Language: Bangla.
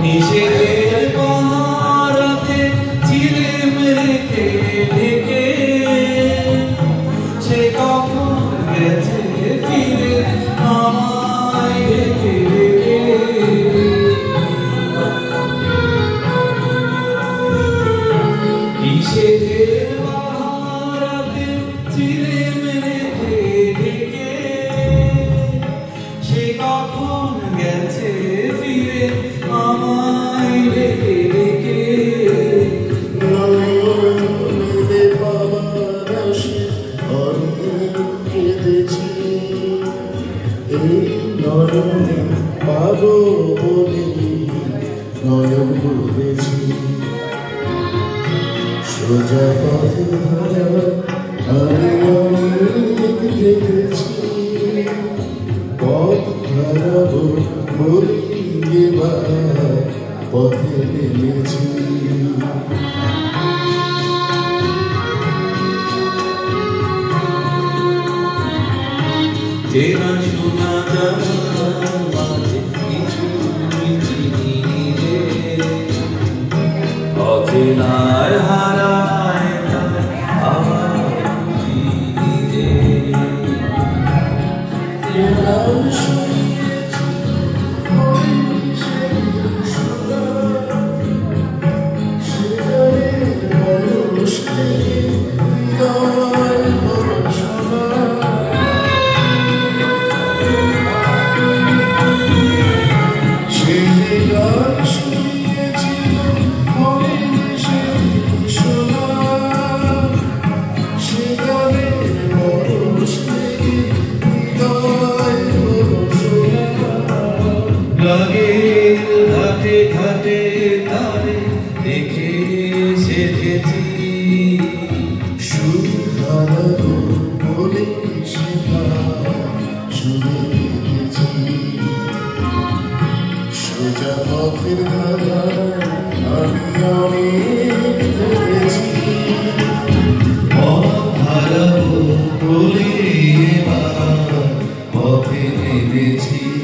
নিষেধের পাহারাতে ঝিলিম রেখে ঢেকে সে কখন গেছে ফিরে আমায় রেখে রেখে নিষেধের পাহারাতে ঝিলিম রেখে ঢেকে সে কখন গেছে ফিরে আমায় রেখে রেখে নয়নে পাবার আসে অনেক কেঁদেছি এই নয়নে পাবো বলে নয়ন বলেছি সোজা পথে ধরা আমি অনেক দেখেছি পথ হারাবো বলি এবার পথে নেমেছি চেনা শোনা জানার মাঝে কিছুই চিনি রে অচেনায় হারায় আমার চিনি রে লাগের ঘাটে ঘাটে তারে দেখে সেজেছি সুর হারাবো বলে সেটা শুনে দেখেছি সোজা পথের ধারা আমি অনেক দেখেছি পথ হারাবো বলে এবার পথে নেমেছি।